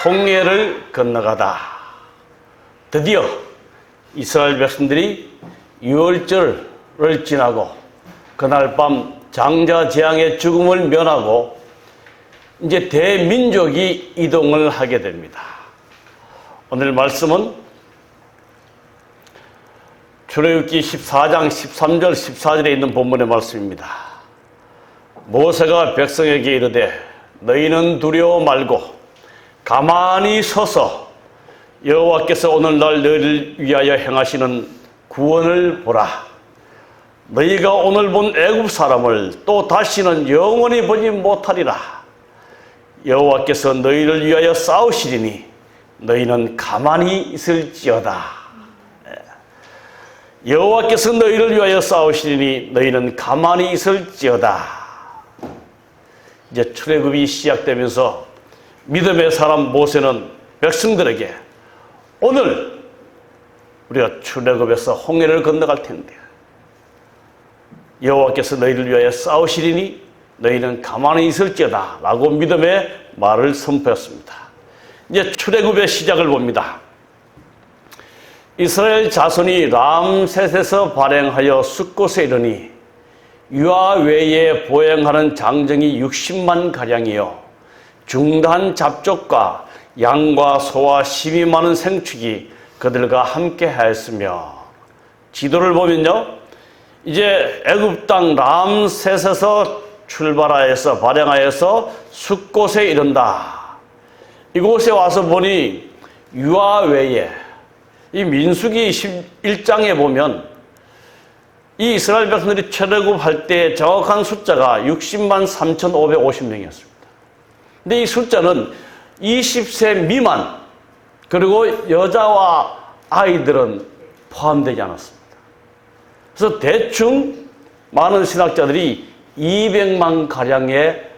홍해를 건너가다. 드디어 이스라엘 백성들이 유월절을 지나고 그날 밤 장자 재앙의 죽음을 면하고 이제 대민족이 이동을 하게 됩니다. 오늘 말씀은 출애굽기 14장 13절 14절에 있는 본문의 말씀입니다. 모세가 백성에게 이르되 너희는 두려워 말고 가만히 서서 여호와께서 오늘날 너희를 위하여 행하시는 구원을 보라. 너희가 오늘 본 애굽 사람을 또 다시는 영원히 보지 못하리라. 여호와께서 너희를 위하여 싸우시리니 너희는 가만히 있을지어다. 여호와께서 너희를 위하여 싸우시리니 너희는 가만히 있을지어다. 이제 출애굽이 시작되면서 믿음의 사람 모세는 백성들에게 오늘 우리가 출애굽에서 홍해를 건너갈 텐데 여호와께서 너희를 위하여 싸우시리니 너희는 가만히 있을지어다 라고 믿음의 말을 선포했습니다. 이제 출애굽의 시작을 봅니다. 이스라엘 자손이 람셋에서 발행하여 숫곳에 이르니 유아 외에 보행하는 장정이 60만 가량이요 중단 잡족과 양과 소와 힘이 많은 생축이 그들과 함께 하였으며, 지도를 보면요 이제 애굽 땅 람셋에서 출발하여서 발행하여서 숫곳에 이른다. 이곳에 와서 보니 유아 외에 이 민수기 11장에 보면 이 이스라엘 백성들이 출애굽할 때 정확한 숫자가 60만 3,550명이었습니다. 근데 이 숫자는 20세 미만 그리고 여자와 아이들은 포함되지 않았습니다. 그래서 대충 많은 신학자들이 200만 가량의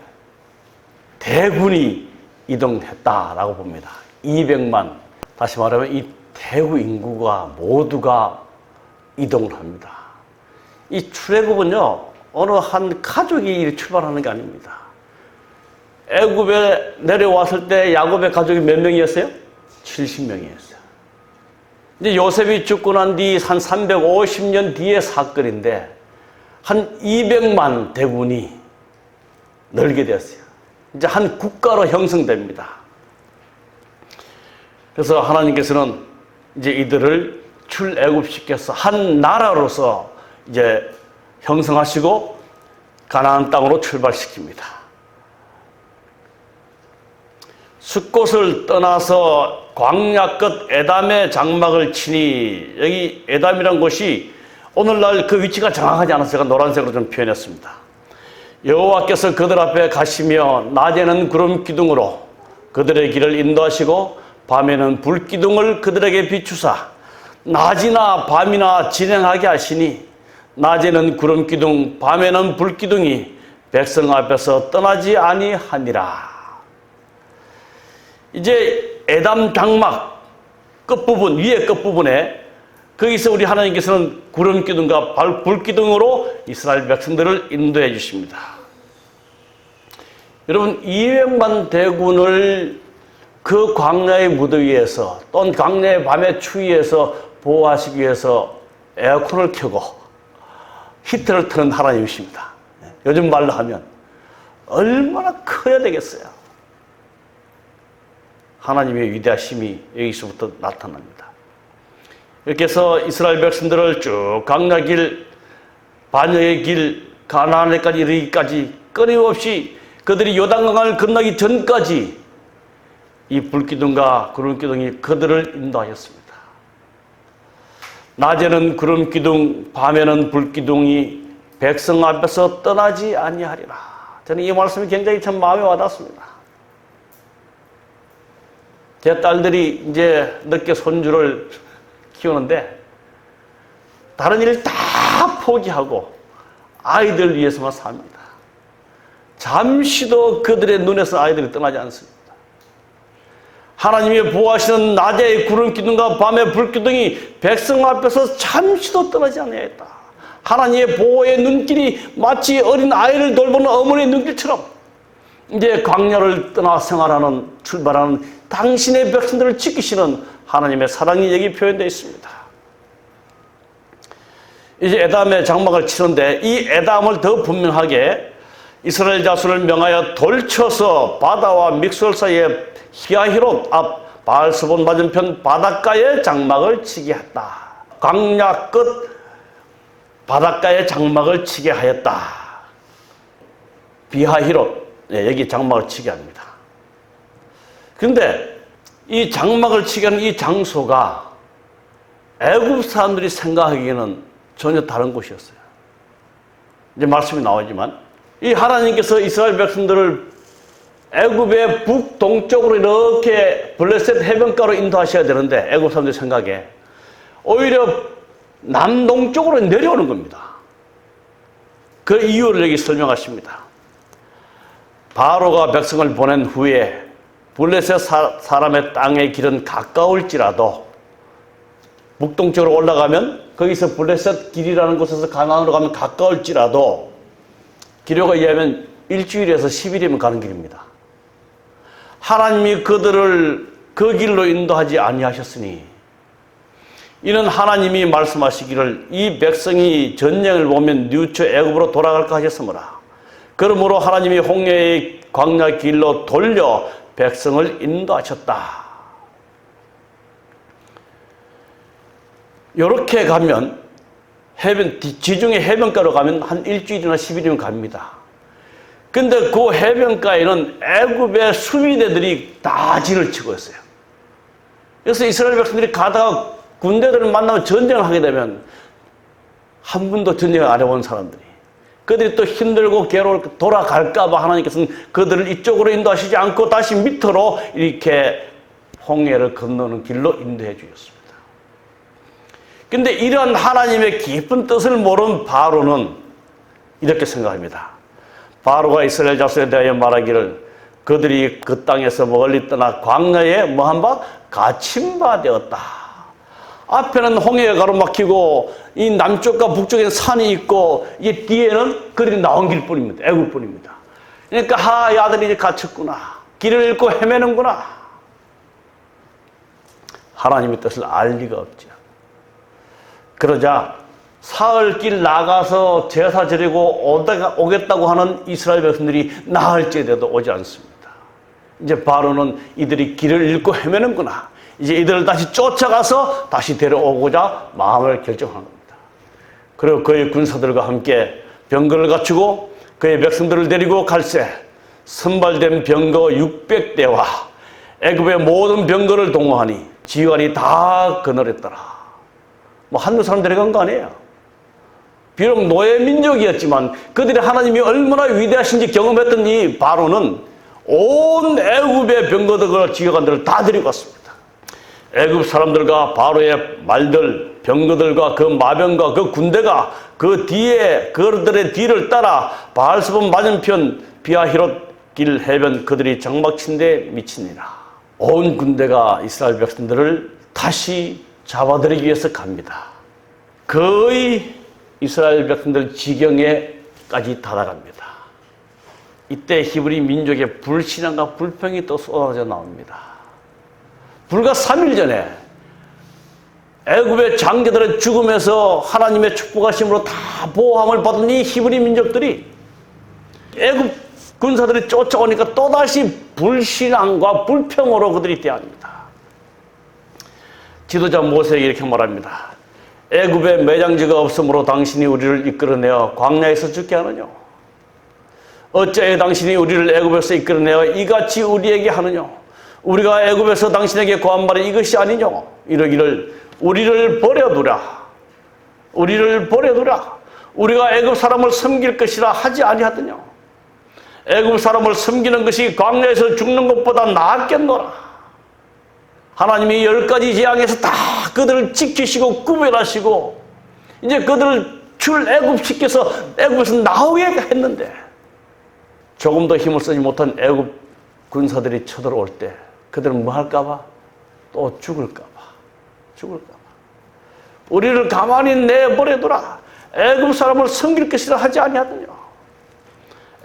대군이 이동했다라고 봅니다. 200만. 다시 말하면 이 대구 인구가 모두가 이동을 합니다. 이 출애굽은요 어느 한 가족이 출발하는 게 아닙니다. 애굽에 내려왔을 때 야곱의 가족이 몇 명이었어요? 70명이었어요. 이제 요셉이 죽고 난 뒤 한 350년 뒤의 사건인데 한 200만 대군이 늘게 되었어요. 이제 한 국가로 형성됩니다. 그래서 하나님께서는 이제 이들을 출애굽시켜서 한 나라로서 이제 형성하시고 가나안 땅으로 출발시킵니다. 숫곳을 떠나서 광야 끝 에담의 장막을 치니, 여기 에담이란 곳이 오늘날 그 위치가 정확하지 않아서 제가 노란색으로 좀 표현했습니다. 여호와께서 그들 앞에 가시며 낮에는 구름 기둥으로 그들의 길을 인도하시고 밤에는 불 기둥을 그들에게 비추사 낮이나 밤이나 진행하게 하시니 낮에는 구름 기둥 밤에는 불 기둥이 백성 앞에서 떠나지 아니하니라. 이제 에담 장막 끝부분, 위에 끝부분에 거기서 우리 하나님께서는 구름 기둥과 불 기둥으로 이스라엘 백성들을 인도해 주십니다. 여러분 200만 대군을 그 광야의 무더위에서 또는 광야의 밤의 추위에서 보호하시기 위해서 에어컨을 켜고 히터를 트는 하나님이십니다. 요즘 말로 하면 얼마나 커야 되겠어요. 하나님의 위대하심이 여기서부터 나타납니다. 이렇게 해서 이스라엘 백성들을 쭉 광야길, 반역의 길, 가나안에까지 이르기까지 끊임없이 그들이 요단강을 건너기 전까지 이 불기둥과 구름기둥이 그들을 인도하였습니다. 낮에는 구름기둥, 밤에는 불기둥이 백성 앞에서 떠나지 아니하리라. 저는 이 말씀이 굉장히 참 마음에 와닿습니다. 제 딸들이 이제 늦게 손주를 키우는데 다른 일 다 포기하고 아이들 위해서만 삽니다. 잠시도 그들의 눈에서 아이들이 떠나지 않습니다. 하나님의 보호하시는 낮의 구름기둥과 밤의 불기둥이 백성 앞에서 잠시도 떠나지 않아야겠다. 하나님의 보호의 눈길이 마치 어린 아이를 돌보는 어머니의 눈길처럼 이제 광야를 떠나 생활하는 출발하는 당신의 백성들을 지키시는 하나님의 사랑이 여기 표현되어 있습니다. 이제 에담의 장막을 치는데 이 에담을 더 분명하게 이스라엘 자손을 명하여 돌쳐서 바다와 믹솔 사이에 히아히롯 앞 바알스본 맞은편 바닷가에 장막을 치게 했다. 광야 끝 바닷가에 장막을 치게 하였다. 비하히롯, 여기 장막을 치게 합니다. 그런데 이 장막을 치게 하는 이 장소가 애굽 사람들이 생각하기에는 전혀 다른 곳이었어요. 이제 말씀이 나오지만 이 하나님께서 이스라엘 백성들을 애굽의 북동쪽으로 이렇게 블레셋 해변가로 인도하셔야 되는데 애굽 사람들 생각에 오히려 남동쪽으로 내려오는 겁니다. 그 이유를 여기 설명하십니다. 바로가 백성을 보낸 후에 블레셋 사람의 땅의 길은 가까울지라도 북동쪽으로 올라가면 거기서 블레셋 길이라는 곳에서 가나안으로 가면 가까울지라도 기록에 의하면 일주일에서 10일이면 가는 길입니다. 하나님이 그들을 그 길로 인도하지 아니하셨으니 이는 하나님이 말씀하시기를 이 백성이 전쟁을 보면 뉘우쳐 애굽으로 돌아갈까 하셨으므라. 그러므로 하나님이 홍해의 광야 길로 돌려 백성을 인도하셨다. 이렇게 가면 지중해 해변가로 가면 한 일주일이나 10일이면 갑니다. 근데 그 해변가에는 애굽의 수비대들이 다 진을 치고 있어요. 그래서 이스라엘 백성들이 가다가 군대들을 만나면 전쟁을 하게 되면 한 번도 전쟁을 안 해본 사람들이 그들이 또 힘들고 괴로울까 돌아갈까 봐 하나님께서는 그들을 이쪽으로 인도하시지 않고 다시 밑으로 이렇게 홍해를 건너는 길로 인도해 주셨습니다. 근데 이러한 하나님의 깊은 뜻을 모르는 바로는 이렇게 생각합니다. 바로가 이스라엘 자손에 대하여 말하기를 그들이 그 땅에서 멀리 떠나 광야에 뭐한 바? 갇힌 바 되었다. 앞에는 홍해가 가로막히고 이 남쪽과 북쪽에는 산이 있고 이게 뒤에는 그들이 나온 길뿐입니다. 애굽뿐입니다. 그러니까 이 아들이 이제 갇혔구나. 길을 잃고 헤매는구나. 하나님의 뜻을 알 리가 없죠. 그러자 사흘길 나가서 제사 드리고 오겠다고 하는 이스라엘 백성들이 나흘째에도 오지 않습니다. 이제 바로는 이들이 길을 잃고 헤매는구나. 이제 이들을 다시 쫓아가서 다시 데려오고자 마음을 결정하는 겁니다. 그리고 그의 군사들과 함께 병거를 갖추고 그의 백성들을 데리고 갈새 선발된 병거 600대와 애굽의 모든 병거를 동원하니 지휘관이 다 그늘했더라. 뭐 한두 사람 데려간 거 아니에요. 비록 노예 민족이었지만 그들이 하나님이 얼마나 위대하신지 경험했던 이 바로는 온 애굽의 병거들과 지휘관들을 다 데리고 왔습니다. 애굽 사람들과 바로의 말들, 병거들과 그 마병과 그 군대가 그 뒤에 그들의 뒤를 따라 바알스본 맞은편 비하히롯 길 해변 그들이 장막친 데 미치니라. 온 군대가 이스라엘 백성들을 다시 잡아들이기 위해서 갑니다. 거의 이스라엘 백성들 지경에까지 달아갑니다. 이때 히브리 민족의 불신앙과 불평이 또 쏟아져 나옵니다. 불과 3일 전에 애굽의 장교들의 죽음에서 하나님의 축복하심으로 다 보호함을 받은 이 히브리 민족들이 애굽 군사들이 쫓아오니까 또다시 불신앙과 불평으로 그들이 대합니다. 지도자 모세에게 이렇게 말합니다. 애굽에 매장지가 없으므로 당신이 우리를 이끌어내어 광야에서 죽게 하느냐? 어찌하여 당신이 우리를 애굽에서 이끌어내어 이같이 우리에게 하느냐? 우리가 애굽에서 당신에게 고한 말이 이것이 아니냐? 이러기를 우리를 버려두라. 우리를 버려두라. 우리가 애굽 사람을 섬길 것이라 하지 아니하더냐? 애굽 사람을 섬기는 것이 광야에서 죽는 것보다 낫겠노라. 하나님이 10가지 재앙에서 다 그들을 지키시고 구별하시고 이제 그들을 출애굽시켜서 애굽에서 나오게 했는데 조금도 힘을 쓰지 못한 애굽 군사들이 쳐들어올 때 그들은 뭐 할까봐? 또 죽을까봐. 우리를 가만히 내버려두라. 애굽 사람을 섬길 것이라 하지 아니하더냐.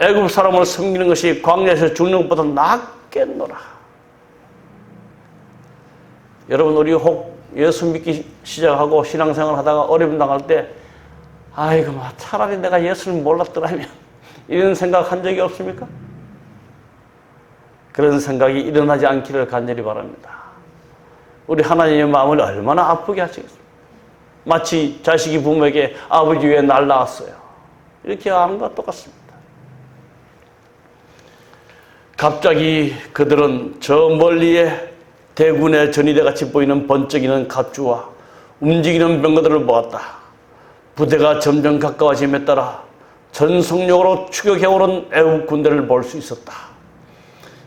애굽 사람을 섬기는 것이 광야에서 죽는 것보다 낫겠노라. 여러분, 우리 혹 예수 믿기 시작하고 신앙생활 하다가 어려움 당할 때, 아이고, 차라리 내가 예수를 몰랐더라면, 이런 생각 한 적이 없습니까? 그런 생각이 일어나지 않기를 간절히 바랍니다. 우리 하나님의 마음을 얼마나 아프게 하시겠습니까? 마치 자식이 부모에게 아버지 왜 날 낳았어요? 이렇게 하는 것과 똑같습니다. 갑자기 그들은 저 멀리에 대군의 전이대 같이 보이는 번쩍이는 갑주와 움직이는 병거들을 보았다. 부대가 점점 가까워짐에 따라 전속력으로 추격해오는 애국 군대를 볼 수 있었다.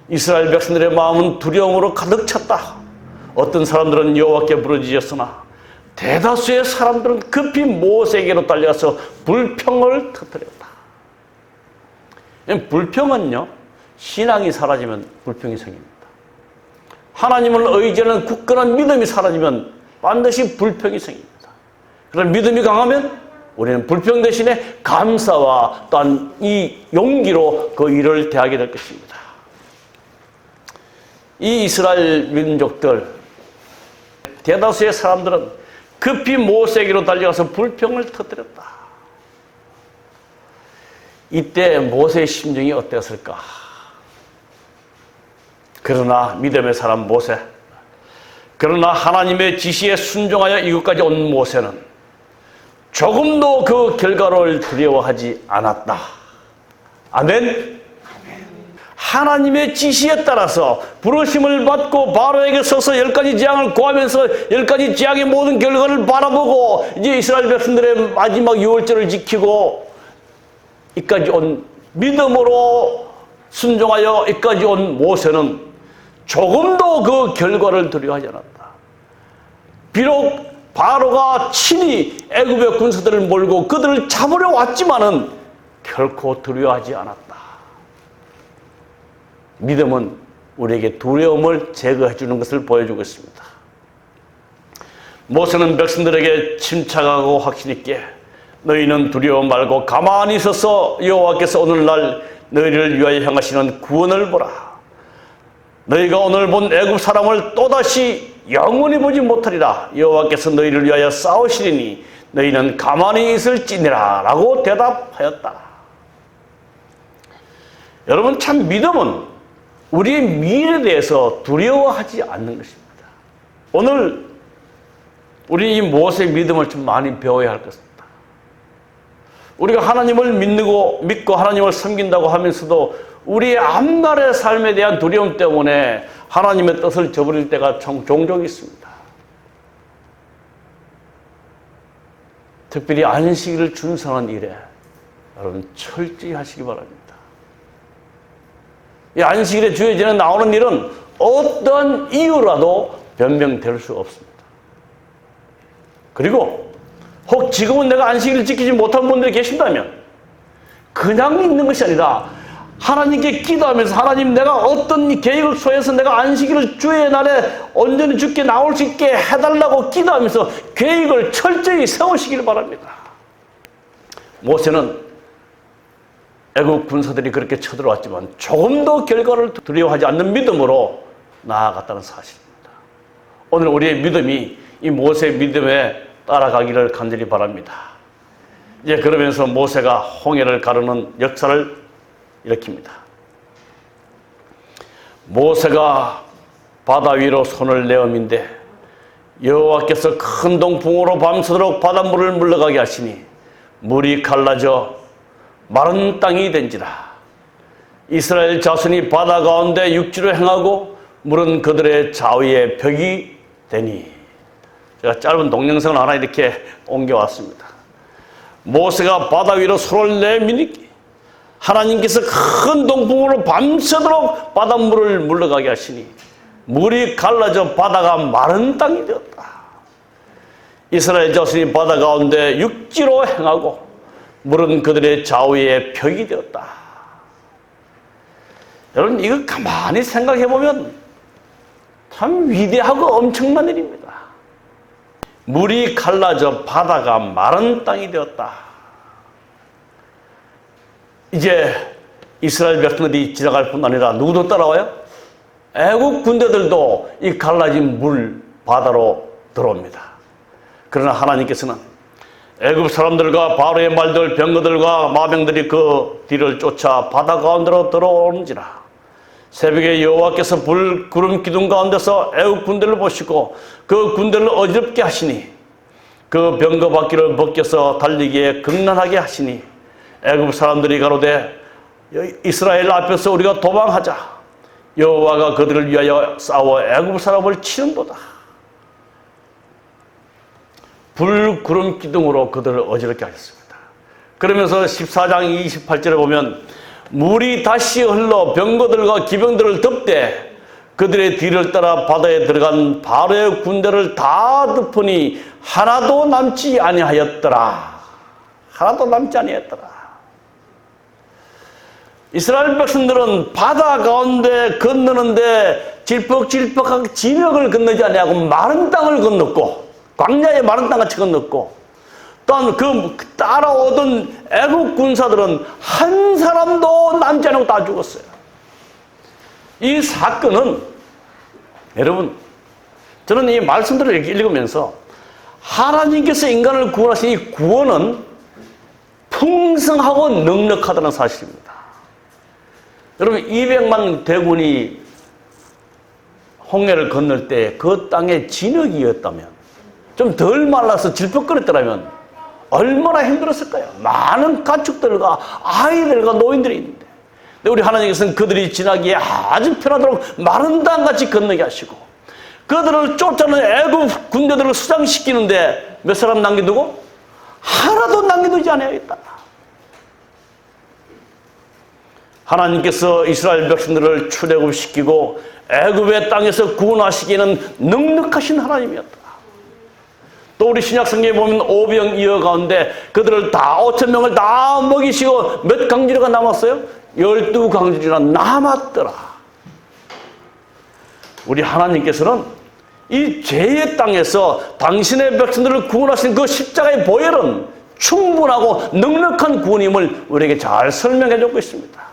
이스라엘 백성들의 마음은 두려움으로 가득 찼다. 어떤 사람들은 여호와께 부르짖었으나 대다수의 사람들은 급히 모세에게로 달려가서 불평을 터뜨렸다. 불평은요, 신앙이 사라지면 불평이 생깁니다. 하나님을 의지하는 굳건한 믿음이 사라지면 반드시 불평이 생깁니다. 그런 믿음이 강하면 우리는 불평 대신에 감사와 또한 이 용기로 그 일을 대하게 될 것입니다. 이 이스라엘 민족들, 대다수의 사람들은 급히 모세에게로 달려가서 불평을 터뜨렸다. 이때 모세의 심정이 어땠을까? 그러나 믿음의 사람 모세, 그러나 하나님의 지시에 순종하여 이곳까지 온 모세는 조금도 그 결과를 두려워하지 않았다. 아멘. 하나님의 지시에 따라서 부르심을 받고 바로에게 서서 10가지 재앙을 고하면서 10가지 재앙의 모든 결과를 바라보고 이제 이스라엘 백성들의 마지막 유월절을 지키고 이까지 온 믿음으로 순종하여 이까지 온 모세는 조금도 그 결과를 두려워하지 않았다. 비록 바로가 친히 애굽의 군사들을 몰고 그들을 잡으려 왔지만은 결코 두려워하지 않았다. 믿음은 우리에게 두려움을 제거해 주는 것을 보여주고 있습니다. 모세는 백성들에게 침착하고 확신 있게 너희는 두려워 말고 가만히 있어서 여호와께서 오늘날 너희를 위하여 향하시는 구원을 보라. 너희가 오늘 본 애굽 사람을 또다시 영원히 보지 못하리라. 여호와께서 너희를 위하여 싸우시리니 너희는 가만히 있을지니라 라고 대답하였다. 여러분, 참 믿음은 우리의 미래에 대해서 두려워하지 않는 것입니다. 오늘 우리 이 모세의 믿음을 좀 많이 배워야 할 것입니다. 우리가 하나님을 믿고 하나님을 섬긴다고 하면서도 우리의 앞날의 삶에 대한 두려움 때문에 하나님의 뜻을 저버릴 때가 종종 있습니다. 특별히 안식일을 준수하는 일에 여러분 철저히 하시기 바랍니다. 이 안식일에 주어지는 나오는 일은 어떤 이유라도 변명될 수 없습니다. 그리고 혹 지금은 내가 안식일을 지키지 못한 분들이 계신다면 그냥 있는 것이 아니라 하나님께 기도하면서 하나님, 내가 어떤 계획을 소해서 내가 안식일을 주의 날에 온전히 주께 나올 수 있게 해달라고 기도하면서 계획을 철저히 세우시길 바랍니다. 모세는 애국 군사들이 그렇게 쳐들어왔지만 조금도 결과를 두려워하지 않는 믿음으로 나아갔다는 사실입니다. 오늘 우리의 믿음이 이 모세의 믿음에 따라가기를 간절히 바랍니다. 이제 그러면서 모세가 홍해를 가르는 역사를 일으킵니다. 모세가 바다 위로 손을 내어민데 여호와께서 큰 동풍으로 밤새도록 바닷물을 물러가게 하시니 물이 갈라져 마른 땅이 된지라. 이스라엘 자손이 바다 가운데 육지로 행하고 물은 그들의 좌우에 벽이 되니. 제가 짧은 동영상을 하나 이렇게 옮겨왔습니다. 모세가 바다 위로 손을 내미니 하나님께서 큰 동풍으로 밤새도록 바닷물을 물러가게 하시니 물이 갈라져 바다가 마른 땅이 되었다. 이스라엘 자손이 바다 가운데 육지로 행하고 물은 그들의 좌우에 벽이 되었다. 여러분, 이거 가만히 생각해 보면 참 위대하고 엄청난 일입니다. 물이 갈라져 바다가 마른 땅이 되었다. 이제 이스라엘 백성들이 지나갈 뿐 아니라 누구도 따라와요? 애국 군대들도 이 갈라진 물 바다로 들어옵니다. 그러나 하나님께서는 애국 사람들과 바로의 말들, 병거들과 마병들이 그 뒤를 쫓아 바다 가운데로 들어오는지라. 새벽에 여호와께서 불, 구름, 기둥 가운데서 애국 군대를 보시고 그 군대를 어지럽게 하시니 그 병거 바퀴를 벗겨서 달리기에 극난하게 하시니 애국 사람들이 가로되 이스라엘 앞에서 우리가 도망하자. 여호와가 그들을 위하여 싸워 애국 사람을 치는도다. 불, 구름, 기둥으로 그들을 어지럽게 하셨습니다. 그러면서 14장 28절에 보면 물이 다시 흘러 병거들과 기병들을 덮되 그들의 뒤를 따라 바다에 들어간 바로의 군대를 다 덮으니 하나도 남지 아니하였더라. 하나도 남지 아니하였더라. 이스라엘 백성들은 바다 가운데 건너는데 질퍽질퍽하게 진흙을 건너지 아니하고 마른 땅을 건넜고 광야의 마른 땅같이 건넜고 또한 그 따라오던 애국 군사들은 한 사람도 남지 않고 다 죽었어요. 이 사건은 여러분 저는 이 말씀들을 읽으면서 하나님께서 인간을 구원하신 이 구원은 풍성하고 넉넉하다는 사실입니다. 여러분 200만 대군이 홍해를 건널 때 그 땅에 진흙이었다면 좀 덜 말라서 질퍽거렸더라면 얼마나 힘들었을까요? 많은 가축들과 아이들과 노인들이 있는데 근데 우리 하나님께서는 그들이 지나기에 아주 편하도록 마른 땅같이 건너게 하시고 그들을 쫓아오는 애국 군대들을 수장시키는데 몇 사람 남겨두고 하나도 남겨두지 않아야겠다. 하나님께서 이스라엘 백성들을 출애굽시키고 애굽의 땅에서 구원하시기에는 넉넉하신 하나님이었다. 또 우리 신약성경에 보면 오병이어 가운데 그들을 다 5,000명을 다 먹이시고 몇 강지류가 남았어요? 12강지류나 남았더라. 우리 하나님께서는 이 죄의 땅에서 당신의 백성들을 구원하신 그 십자가의 보혈은 충분하고 넉넉한 구원임을 우리에게 잘 설명해 주고 있습니다.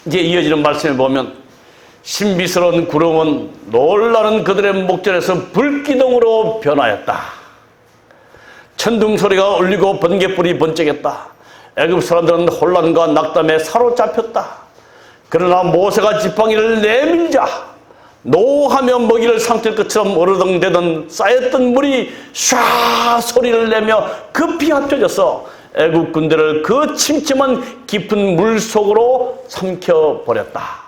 이제 이어지는 말씀에 보면 신비스러운 구름은 놀라는 그들의 목전에서 불기둥으로 변하였다. 천둥 소리가 울리고 번개불이 번쩍였다. 애굽 사람들은 혼란과 낙담에 사로잡혔다. 그러나 모세가 지팡이를 내밀자 노하며 먹이를 삼킬 것처럼 어르덩대던 쌓였던 물이 샤 소리를 내며 급히 합쳐져서 애국 군대를 그 침침한 깊은 물 속으로 삼켜버렸다.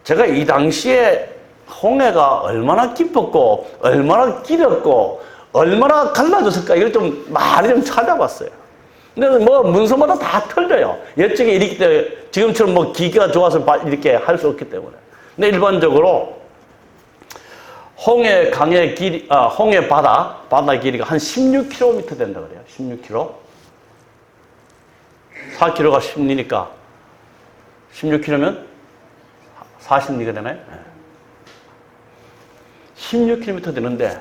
제가 이 당시에 홍해가 얼마나 깊었고 얼마나 길었고 얼마나 갈라졌을까 이걸 좀 많이 좀 찾아봤어요. 근데 뭐 문서마다 다 틀려요. 옛적에 이렇기 때문에 지금처럼 뭐 기계가 좋아서 이렇게 할 수 없기 때문에. 근데 일반적으로 홍해 강의 길이 홍해 바다 길이가 한 16km 된다 그래요. 16km. 4km가 10리니까 16km면 40리가 되나요? 16km 되는데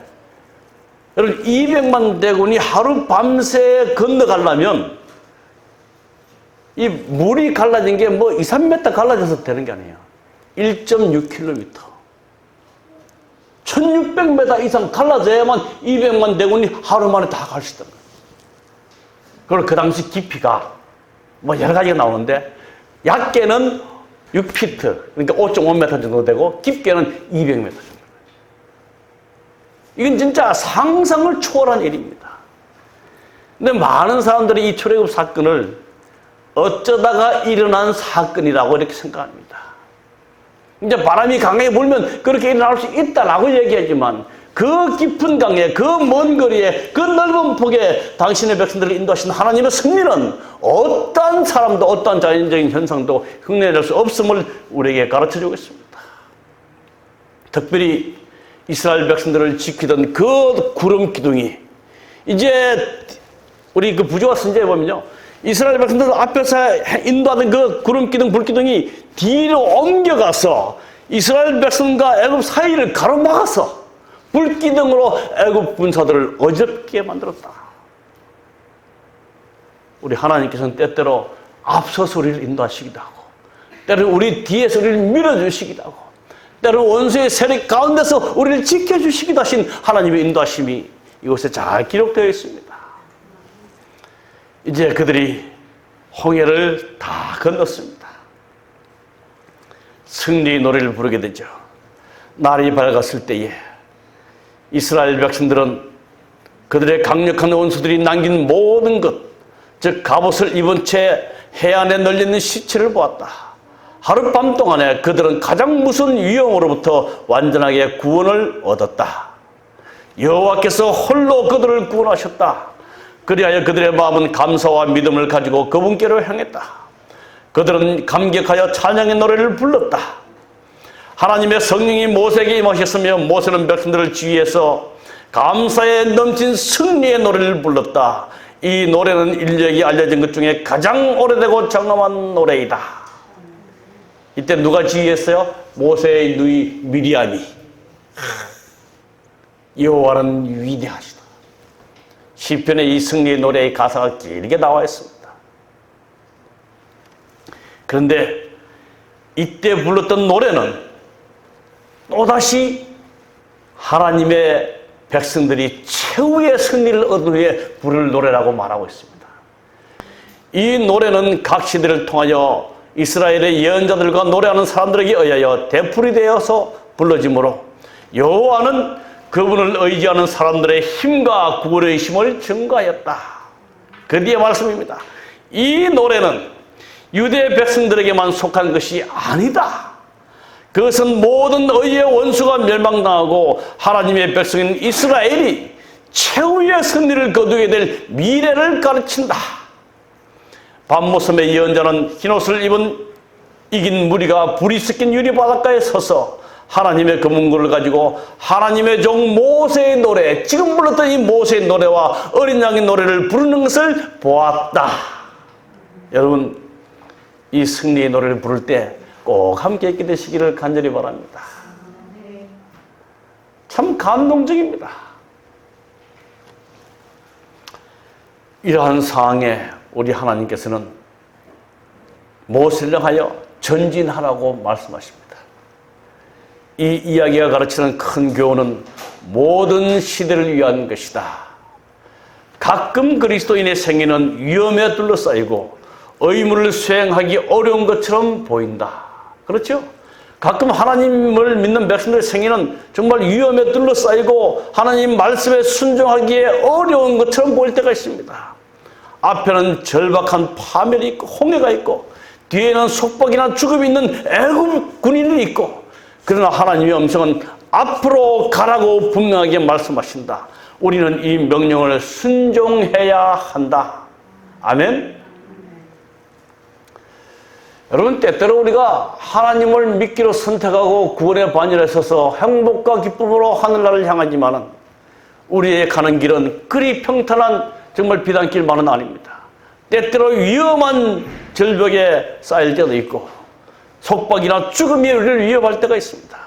여러분 200만 대군이 하루 밤새 건너가려면 이 물이 갈라진 게 뭐 2, 3m 갈라져서 되는 게 아니에요. 1.6km 1600m 이상 갈라져야만 200만 대군이 하루 만에 다 갈 수 있다는 거예요. 그리고 그 당시 깊이가 뭐 여러 가지가 나오는데 얕게는 6피트 그러니까 5.5m 정도 되고 깊게는 200m 정도. 이건 진짜 상상을 초월한 일입니다. 근데 많은 사람들이 이 출애굽 사건을 어쩌다가 일어난 사건이라고 이렇게 생각합니다. 이제 바람이 강하게 불면 그렇게 일어날 수 있다라고 얘기하지만 그 깊은 강에 그 먼 거리에 그 넓은 폭에 당신의 백성들을 인도하신 하나님의 승리는 어떠한 사람도 어떠한 자연적인 현상도 흉내낼 수 없음을 우리에게 가르쳐주고 있습니다. 특별히 이스라엘 백성들을 지키던 그 구름 기둥이 이제 우리 그 부조와 선지에 보면요 이스라엘 백성들 앞에서 인도하던 그 구름 기둥 불 기둥이 뒤로 옮겨가서 이스라엘 백성과 애굽 사이를 가로막아서 불기둥으로 애굽 군사들을 어렵게 만들었다. 우리 하나님께서는 때때로 앞서서 우리를 인도하시기도 하고, 때로 우리 뒤에서 우리를 밀어주시기도 하고, 때로 원수의 세력 가운데서 우리를 지켜주시기도 하신 하나님의 인도하심이 이곳에 잘 기록되어 있습니다. 이제 그들이 홍해를 다 건넜습니다. 승리의 노래를 부르게 되죠. 날이 밝았을 때에 이스라엘 백성들은 그들의 강력한 원수들이 남긴 모든 것, 즉 갑옷을 입은 채 해안에 널려있는 시체를 보았다. 하룻밤 동안에 그들은 가장 무서운 위험으로부터 완전하게 구원을 얻었다. 여호와께서 홀로 그들을 구원하셨다. 그리하여 그들의 마음은 감사와 믿음을 가지고 그분께로 향했다. 그들은 감격하여 찬양의 노래를 불렀다. 하나님의 성령이 모세에게 임하셨으며 모세는 백성들을 지휘해서 감사에 넘친 승리의 노래를 불렀다. 이 노래는 인류에게 알려진 것 중에 가장 오래되고 장엄한 노래이다. 이때 누가 지휘했어요? 모세의 누이 미리암이. 여호와는 위대하시다. 시편의 이 승리의 노래의 가사가 길게 나와 있습니다. 그런데 이때 불렀던 노래는 또다시 하나님의 백성들이 최후의 승리를 얻은 후에 부를 노래라고 말하고 있습니다. 이 노래는 각 시대를 통하여 이스라엘의 예언자들과 노래하는 사람들에게 의하여 되풀이 되어서 불러지므로 여호와는 그분을 의지하는 사람들의 힘과 구원의 힘을 증거하였다. 그 뒤에 말씀입니다. 이 노래는 유대 백성들에게만 속한 것이 아니다. 그것은 모든 의의 원수가 멸망당하고 하나님의 백성인 이스라엘이 최후의 승리를 거두게 될 미래를 가르친다. 밤모섬의 예언자는 흰옷을 이긴 무리가 불이 섞인 유리바닷가에 서서 하나님의 금문구를 가지고 하나님의 종 모세의 노래, 지금 불렀던 이 모세의 노래와 어린 양의 노래를 부르는 것을 보았다. 여러분, 이 승리의 노래를 부를 때 꼭 함께 있게 되시기를 간절히 바랍니다. 참 감동적입니다. 이러한 상황에 우리 하나님께서는 모세를 향하여 전진하라고 말씀하십니다. 이 이야기가 가르치는 큰 교훈은 모든 시대를 위한 것이다. 가끔 그리스도인의 생애는 위험에 둘러싸이고 의무를 수행하기 어려운 것처럼 보인다. 그렇죠? 가끔 하나님을 믿는 백성들의 생애는 정말 위험에 둘러싸이고 하나님 말씀에 순종하기에 어려운 것처럼 보일 때가 있습니다. 앞에는 절박한 파멸이 있고 홍해가 있고 뒤에는 속박이나 죽음이 있는 애굽 군인이 있고, 그러나 하나님의 음성은 앞으로 가라고 분명하게 말씀하신다. 우리는 이 명령을 순종해야 한다. 아멘. 여러분, 때때로 우리가 하나님을 믿기로 선택하고 구원의 반열에 서서 행복과 기쁨으로 하늘나라를 향하지만은 우리의 가는 길은 그리 평탄한 정말 비단길만은 아닙니다. 때때로 위험한 절벽에 쌓일 때도 있고 속박이나 죽음이 우리를 위협할 때가 있습니다.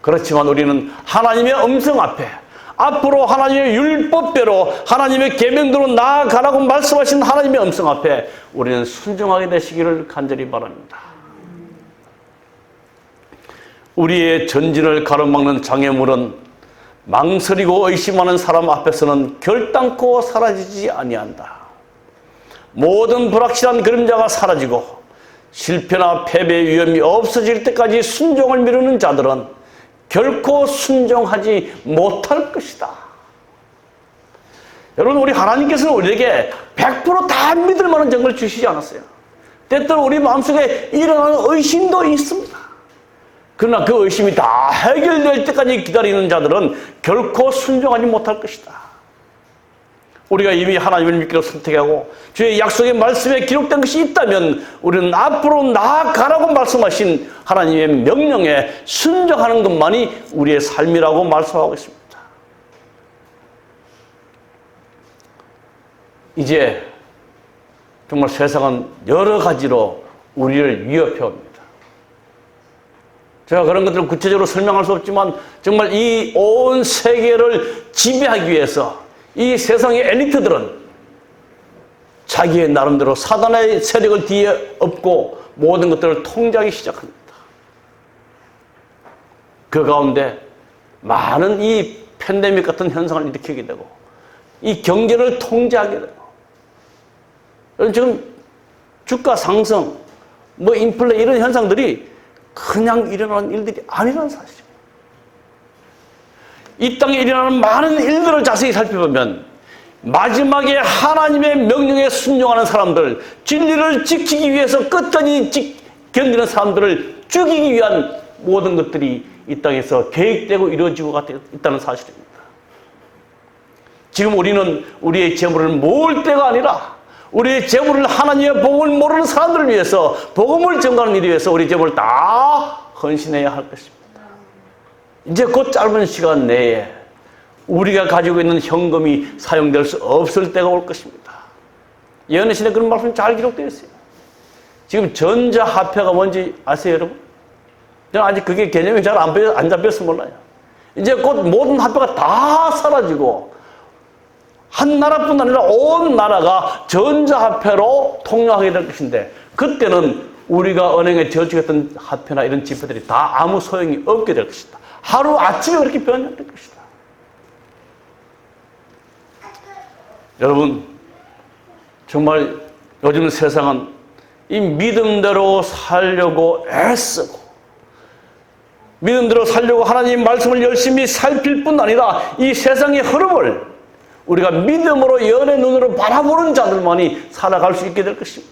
그렇지만 우리는 하나님의 음성 앞에 앞으로 하나님의 율법대로 하나님의 계명대로 나아가라고 말씀하신 하나님의 음성 앞에 우리는 순종하게 되시기를 간절히 바랍니다. 우리의 전진을 가로막는 장애물은 망설이고 의심하는 사람 앞에서는 결단코 사라지지 아니한다. 모든 불확실한 그림자가 사라지고 실패나 패배의 위험이 없어질 때까지 순종을 미루는 자들은 결코 순종하지 못할 것이다. 여러분, 우리 하나님께서는 우리에게 100% 다 믿을 만한 정보를 주시지 않았어요. 때때로 우리 마음속에 일어나는 의심도 있습니다. 그러나 그 의심이 다 해결될 때까지 기다리는 자들은 결코 순종하지 못할 것이다. 우리가 이미 하나님을 믿기로 선택하고 주의 약속의 말씀에 기록된 것이 있다면 우리는 앞으로 나아가라고 말씀하신 하나님의 명령에 순종하는 것만이 우리의 삶이라고 말씀하고 있습니다. 이제 정말 세상은 여러 가지로 우리를 위협해 옵니다. 제가 그런 것들을 구체적으로 설명할 수 없지만 정말 이 온 세계를 지배하기 위해서 이 세상의 엘리트들은 자기의 나름대로 사단의 세력을 뒤에 업고 모든 것들을 통제하기 시작합니다. 그 가운데 많은 이 팬데믹 같은 현상을 일으키게 되고 이 경제를 통제하게 되고 지금 주가 상승, 인플레 이런 현상들이 그냥 일어나는 일들이 아니라는 사실입니다. 이 땅에 일어나는 많은 일들을 자세히 살펴보면 마지막에 하나님의 명령에 순종하는 사람들, 진리를 지키기 위해서 끝까지 견디는 사람들을 죽이기 위한 모든 것들이 이 땅에서 계획되고 이루어지고 있다는 사실입니다. 지금 우리는 우리의 재물을 모을 때가 아니라 우리의 재물을 하나님의 복음을 모르는 사람들을 위해서 복음을 전가하는 일을 위해서 우리 재물을 다 헌신해야 할 것입니다. 이제 곧 짧은 시간 내에 우리가 가지고 있는 현금이 사용될 수 없을 때가 올 것입니다. 예언의 신에 그런 말씀이 잘 기록되어 있어요. 지금 전자화폐가 뭔지 아세요, 여러분? 저는 아직 그게 개념이 잘 안 잡혀서 몰라요. 이제 곧 모든 화폐가 다 사라지고 한 나라뿐 아니라 온 나라가 전자화폐로 통용하게 될 것인데 그때는 우리가 은행에 저축했던 화폐나 이런 지폐들이 다 아무 소용이 없게 될 것이다. 하루아침에 그렇게 변할 것이다. 여러분, 정말 요즘 세상은 이 믿음대로 살려고 애쓰고 믿음대로 살려고 하나님의 말씀을 열심히 살필 뿐 아니라 이 세상의 흐름을 우리가 믿음으로 연의 눈으로 바라보는 자들만이 살아갈 수 있게 될 것입니다.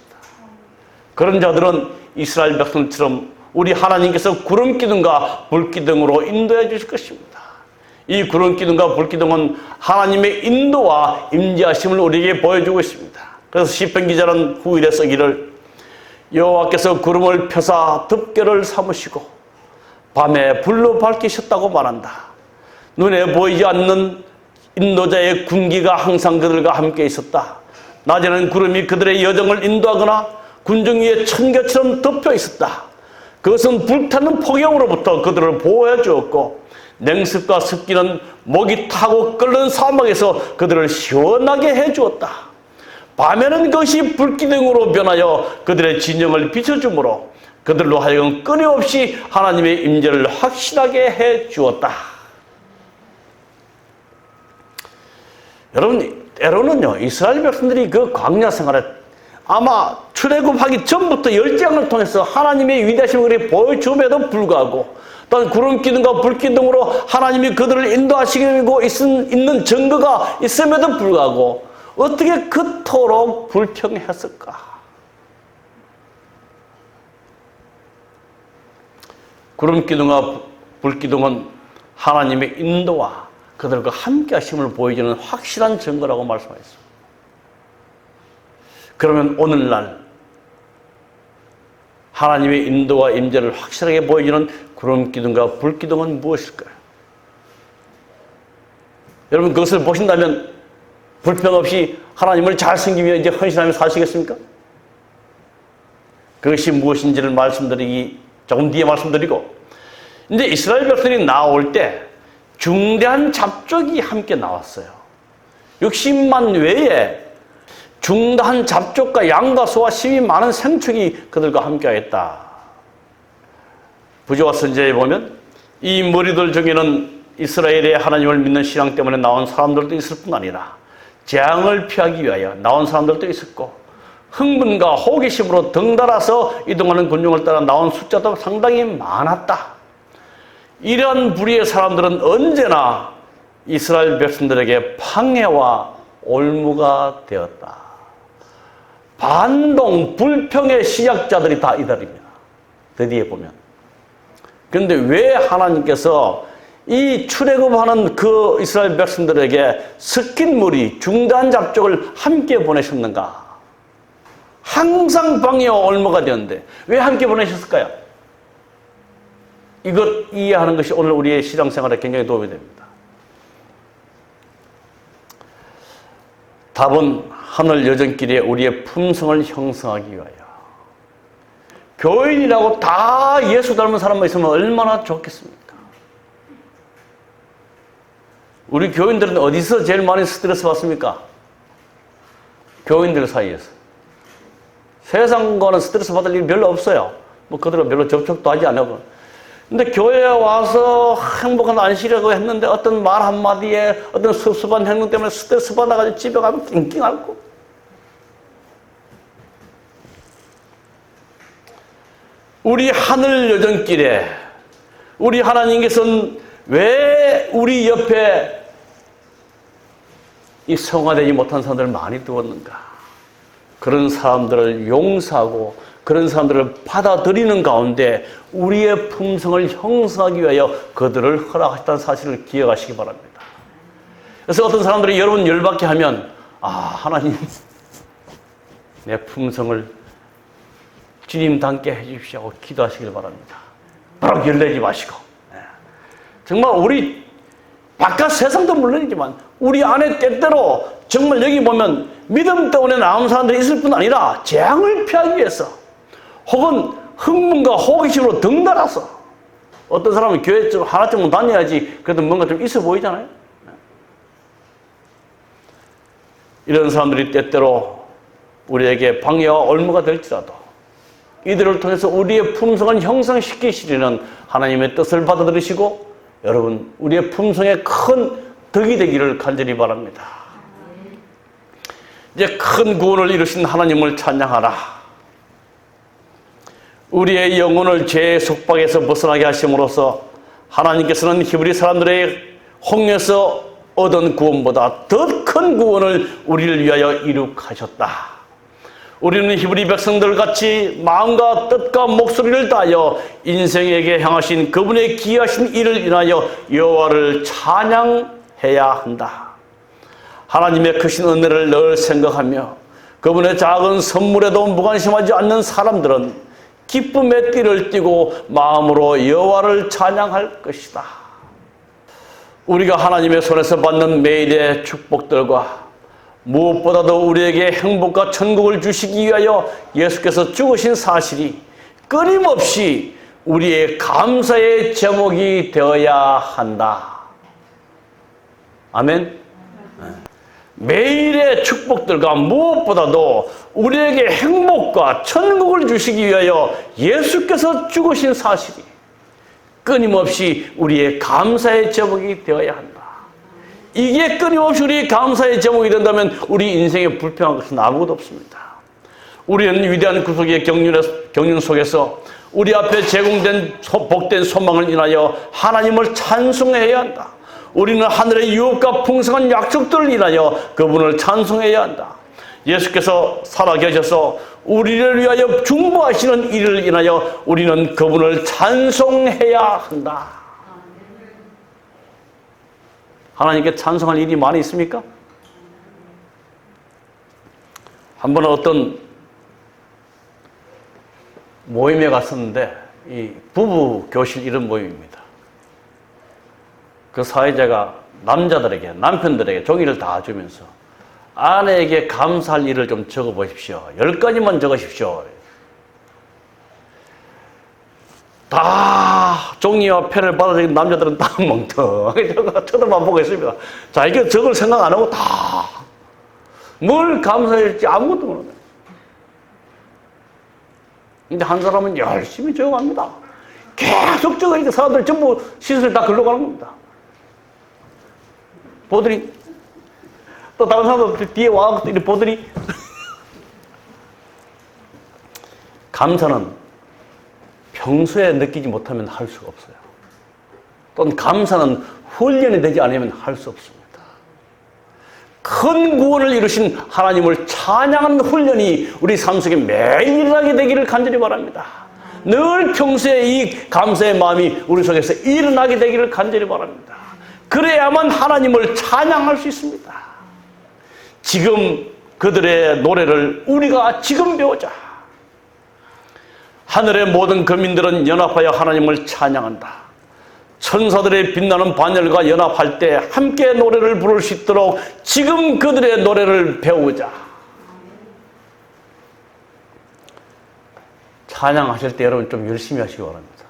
그런 자들은 이스라엘 백성처럼 우리 하나님께서 구름기둥과 불기둥으로 인도해 주실 것입니다. 이 구름기둥과 불기둥은 하나님의 인도와 임재하심을 우리에게 보여주고 있습니다. 그래서 시편 기자는 후일에 쓰기를 여호와께서 구름을 펴사 덮개를 삼으시고 밤에 불로 밝히셨다고 말한다. 눈에 보이지 않는 인도자의 군기가 항상 그들과 함께 있었다. 낮에는 구름이 그들의 여정을 인도하거나 군중 위에 천개처럼 덮여 있었다. 그것은 불타는 폭염으로부터 그들을 보호해 주었고 냉습과 습기는 목이 타고 끓는 사막에서 그들을 시원하게 해 주었다. 밤에는 그것이 불기둥으로 변하여 그들의 진영을 비춰주므로 그들로 하여금 끊임없이 하나님의 임재를 확실하게 해 주었다. 여러분, 때로는요, 이스라엘 백성들이 그 광야 생활에 아마 출애굽하기 전부터 열장을 통해서 하나님의 위대하심을 보여줌에도 불구하고 또한 구름기둥과 불기둥으로 하나님이 그들을 인도하시고 있는 증거가 있음에도 불구하고 어떻게 그토록 불평했을까? 구름기둥과 불기둥은 하나님의 인도와 그들과 함께 하심을 보여주는 확실한 증거라고 말씀하셨습니다. 그러면 오늘날 하나님의 인도와 임재를 확실하게 보여주는 구름기둥과 불기둥은 무엇일까요? 여러분, 그것을 보신다면 불평 없이 하나님을 잘 섬기며 이제 헌신하며 사시겠습니까? 그것이 무엇인지를 조금 뒤에 말씀드리고, 이제 이스라엘 백성이 나올 때 중대한 잡족이 함께 나왔어요. 60만 외에 중대한 잡족과 양과 소와 심이 많은 생축이 그들과 함께하였다. 부조와 선지자에 보면 이 무리들 중에는 이스라엘의 하나님을 믿는 신앙 때문에 나온 사람들도 있을 뿐 아니라 재앙을 피하기 위하여 나온 사람들도 있었고 흥분과 호기심으로 덩달아서 이동하는 군중을 따라 나온 숫자도 상당히 많았다. 이러한 부류의 사람들은 언제나 이스라엘 백성들에게 방해와 올무가 되었다. 반동, 불평의 시작자들이 다 이들입니다. 드디어 보면. 그런데 왜 하나님께서 이 출애굽하는 그 이스라엘 백성들에게 섞인 무리, 중대한 잡족을 함께 보내셨는가? 항상 방해와 올무가 되었는데 왜 함께 보내셨을까요? 이것 이해하는 것이 오늘 우리의 신앙생활에 굉장히 도움이 됩니다. 답은 하늘 여정길에 우리의 품성을 형성하기 위하여. 교인이라고 다 예수 닮은 사람만 있으면 얼마나 좋겠습니까? 우리 교인들은 어디서 제일 많이 스트레스 받습니까? 교인들 사이에서. 세상과는 스트레스 받을 일이 별로 없어요. 뭐 그들은 별로 접촉도 하지 않고. 근데 교회에 와서 행복한 안식이라고 했는데 어떤 말 한마디에 어떤 섭섭한 행동 때문에 스트레스 받아가지고 집에 가면 낑낑 앓고. 우리 하늘 여정길에 우리 하나님께서는 왜 우리 옆에 이 성화되지 못한 사람들을 많이 두었는가? 그런 사람들을 용서하고 그런 사람들을 받아들이는 가운데 우리의 품성을 형성하기 위하여 그들을 허락하셨다는 사실을 기억하시기 바랍니다. 그래서 어떤 사람들이 여러분 열받게 하면 하나님 내 품성을 주님답게 해주십시오 하고 기도하시길 바랍니다. 바로 열내지 마시고. 정말 우리 바깥 세상도 물론이지만 우리 안에 때때로 정말 여기 보면 믿음 때문에 나온 사람들이 있을 뿐 아니라 재앙을 피하기 위해서 혹은 흥분과 호기심으로 덩달아서 어떤 사람은 교회 좀 하나쯤은 다녀야지 그래도 뭔가 좀 있어 보이잖아요. 이런 사람들이 때때로 우리에게 방해와 올무가 될지라도 이들을 통해서 우리의 품성을 형성시키시려는 하나님의 뜻을 받아들이시고 여러분 우리의 품성에 큰 덕이 되기를 간절히 바랍니다. 이제 큰 구원을 이루신 하나님을 찬양하라. 우리의 영혼을 죄의 속박에서 벗어나게 하심으로써 하나님께서는 히브리 사람들의 홍해에서 얻은 구원보다 더 큰 구원을 우리를 위하여 이룩하셨다. 우리는 히브리 백성들 같이 마음과 뜻과 목소리를 다하여 인생에게 향하신 그분의 기이하신 일을 인하여 여호와를 찬양해야 한다. 하나님의 크신 은혜를 늘 생각하며 그분의 작은 선물에도 무관심하지 않는 사람들은 기쁨의 띠를 띠고 마음으로 여호와를 찬양할 것이다. 우리가 하나님의 손에서 받는 매일의 축복들과 무엇보다도 우리에게 행복과 천국을 주시기 위하여 예수께서 죽으신 사실이 끊임없이 우리의 감사의 제목이 되어야 한다. 아멘. 매일의 축복들과 무엇보다도 우리에게 행복과 천국을 주시기 위하여 예수께서 죽으신 사실이 끊임없이 우리의 감사의 제목이 되어야 한다. 이게 끊임없이 우리의 감사의 제목이 된다면 우리 인생에 불평한 것은 아무것도 없습니다. 우리는 위대한 구속의 경륜 속에서 우리 앞에 제공된 복된 소망을 인하여 하나님을 찬송해야 한다. 우리는 하늘의 유업과 풍성한 약속들을 인하여 그분을 찬송해야 한다. 예수께서 살아계셔서 우리를 위하여 중보하시는 일을 인하여 우리는 그분을 찬송해야 한다. 하나님께 찬송할 일이 많이 있습니까? 한 번은 어떤 모임에 갔었는데 이 부부 교실 이런 모임입니다. 그 사회자가 남자들에게 남편들에게 종이를 다 주면서 아내에게 감사할 일을 좀 적어 보십시오. 10가지만 적으십시오. 다 종이와 펜을 받아들인 남자들은 다 멍텅하게 쳐다만 보고 있습니다. 자, 이게 적을 생각 안 하고 다 뭘 감사할지 아무것도 모르네. 근데 한 사람은 열심히 적어갑니다. 계속 적으니까 사람들 전부 시선을 다 글로 가는 겁니다. 보더니 또 다른 사람들 뒤에 와서 이렇게 보더니 감사는 평소에 느끼지 못하면 할 수가 없어요. 또는 감사는 훈련이 되지 않으면 할 수 없습니다. 큰 구원을 이루신 하나님을 찬양하는 훈련이 우리 삶 속에 매일 일어나게 되기를 간절히 바랍니다. 늘 평소에 이 감사의 마음이 우리 속에서 일어나게 되기를 간절히 바랍니다. 그래야만 하나님을 찬양할 수 있습니다. 지금 그들의 노래를 우리가 지금 배우자. 하늘의 모든 거민들은 연합하여 하나님을 찬양한다. 천사들의 빛나는 반열과 연합할 때 함께 노래를 부를 수 있도록 지금 그들의 노래를 배우자. 찬양하실 때 여러분 좀 열심히 하시기 바랍니다.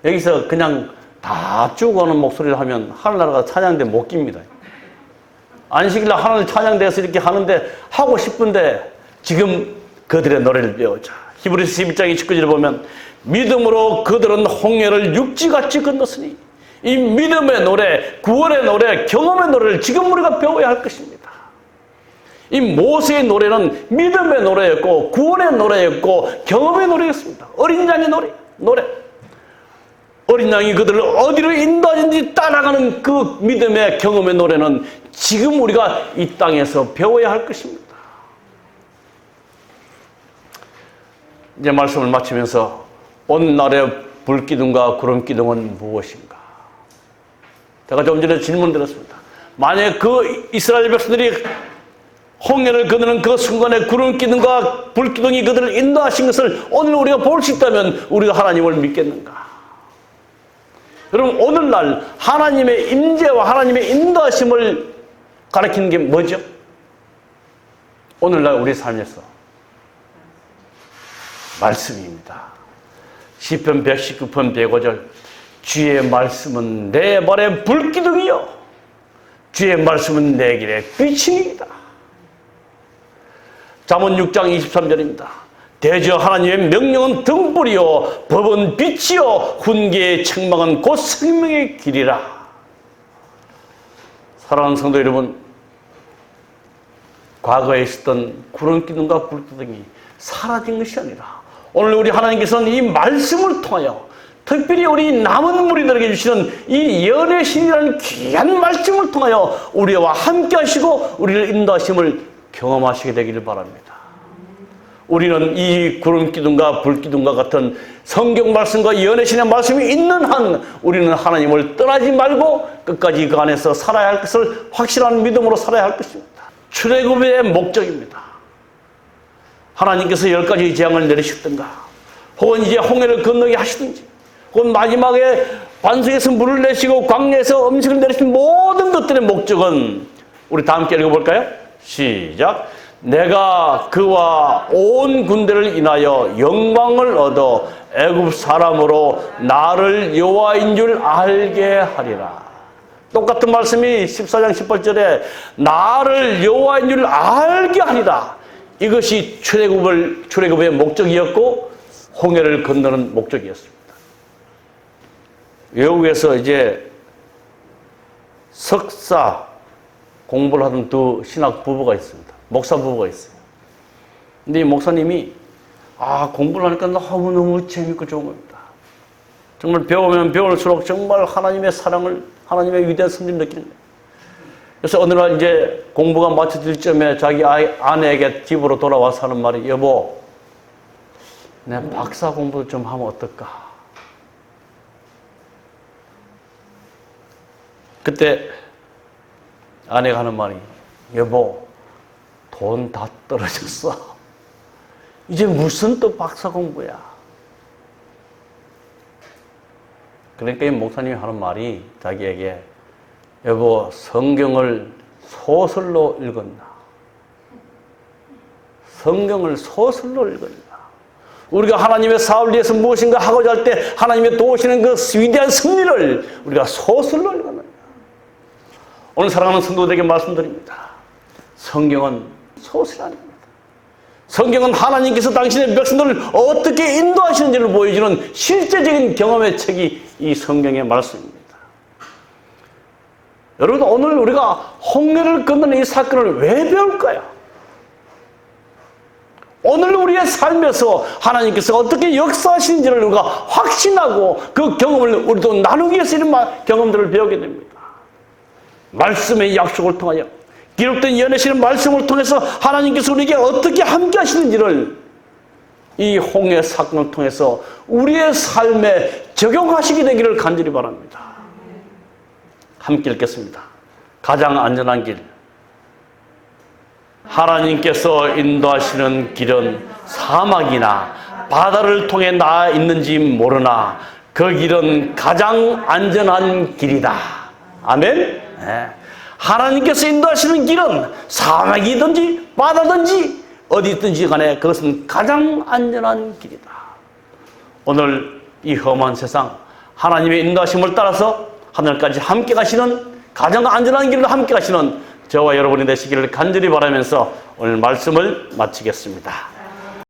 여기서 그냥 다 쭉 오는 목소리를 하면 하늘나라가 찬양대 못 깁니다. 안식일날 하나님 찬양대에서 이렇게 하는데 하고 싶은데 지금 그들의 노래를 배우자. 히브리서 11장 29절에 보면 믿음으로 그들은 홍해를 육지같이 건넜으니 이 믿음의 노래, 구원의 노래, 경험의 노래를 지금 우리가 배워야 할 것입니다. 이 모세의 노래는 믿음의 노래였고 구원의 노래였고 경험의 노래였습니다. 어린 양의 노래. 어린 양이 그들을 어디로 인도하는지 따라가는 그 믿음의 경험의 노래는 지금 우리가 이 땅에서 배워야 할 것입니다. 이제 말씀을 마치면서 오늘날의 불기둥과 구름기둥은 무엇인가? 제가 좀 전에 질문드렸습니다. 만약 그 이스라엘 백성들이 홍해를 건너는 그 순간에 구름기둥과 불기둥이 그들을 인도하신 것을 오늘 우리가 볼 수 있다면 우리가 하나님을 믿겠는가? 여러분, 오늘날 하나님의 임재와 하나님의 인도하심을 가리키는 게 뭐죠? 오늘날 우리 삶에서 말씀입니다. 시편 119편 105절 주의 말씀은 내 발의 불기둥이요 주의 말씀은 내 길의 빛이니이다. 잠언 6장 23절입니다. 대저 하나님의 명령은 등불이요 법은 빛이요 훈계의 책망은 곧 생명의 길이라. 사랑하는 성도 여러분, 과거에 있었던 구름기둥과 불기둥이 사라진 것이 아니라 오늘 우리 하나님께서는 이 말씀을 통하여 특별히 우리 남은 무리들에게 주시는 이 연애신이라는 귀한 말씀을 통하여 우리와 함께 하시고 우리를 인도하심을 경험하시게 되기를 바랍니다. 우리는 이 구름기둥과 불기둥과 같은 성경 말씀과 연애신의 말씀이 있는 한 우리는 하나님을 떠나지 말고 끝까지 그 안에서 살아야 할 것을 확실한 믿음으로 살아야 할 것입니다. 출애굽의 목적입니다. 하나님께서 10가지 재앙을 내리셨던가 혹은 이제 홍해를 건너게 하시든지 혹은 마지막에 반석에서 물을 내시고 광야에서 음식을 내리신 모든 것들의 목적은 우리 다 함께 읽어볼까요? 시작. 내가 그와 온 군대를 인하여 영광을 얻어 애굽 사람으로 나를 여호와인 줄 알게 하리라. 똑같은 말씀이 14장 18절에 나를 여호와인 줄 알게 하리라. 이것이 출애굽의 목적이었고 홍해를 건너는 목적이었습니다. 외국에서 이제 석사 공부를 하던 두 신학 부부가 있습니다. 목사 부부가 있어요. 근데 이 목사님이 공부를 하니까 너무너무 재밌고 좋은 겁니다. 정말 배우면 배울수록 정말 하나님의 사랑을, 하나님의 위대한 섭리를 느끼는 거예요. 그래서 어느 날 이제 공부가 마쳐질 쯤에 자기 아내에게 집으로 돌아와서 하는 말이 여보, 내 박사 공부를 좀 하면 어떨까? 그때 아내가 하는 말이 여보, 돈 다 떨어졌어. 이제 무슨 또 박사 공부야? 그러니까 이 목사님이 하는 말이 자기에게 여보, 성경을 소설로 읽었나? 성경을 소설로 읽었나? 우리가 하나님의 사업을 위해서 무엇인가 하고자 할 때 하나님의 도우시는 그 위대한 승리를 우리가 소설로 읽었느냐? 오늘 사랑하는 성도들에게 말씀드립니다. 성경은 소설이 아닙니다. 성경은 하나님께서 당신의 백성들을 어떻게 인도하시는지를 보여주는 실제적인 경험의 책이 이 성경의 말씀입니다. 여러분, 오늘 우리가 홍해를 건너는 이 사건을 왜 배울까요? 오늘 우리의 삶에서 하나님께서 어떻게 역사하시는지를 우리가 확신하고 그 경험을 우리도 나누기 위해서 이런 경험들을 배우게 됩니다. 말씀의 약속을 통하여 기록된 연애시는 말씀을 통해서 하나님께서 우리에게 어떻게 함께 하시는지를 이 홍해 사건을 통해서 우리의 삶에 적용하시게 되기를 간절히 바랍니다. 함께 읽겠습니다. 가장 안전한 길. 하나님께서 인도하시는 길은 사막이나 바다를 통해 나아 있는지 모르나 그 길은 가장 안전한 길이다. 아멘. 네. 하나님께서 인도하시는 길은 사막이든지 바다든지 어디 있든지 간에 그것은 가장 안전한 길이다. 오늘 이 험한 세상 하나님의 인도하심을 따라서 하늘까지 함께 가시는 가장 안전한 길로 함께 가시는 저와 여러분이 되시기를 간절히 바라면서 오늘 말씀을 마치겠습니다.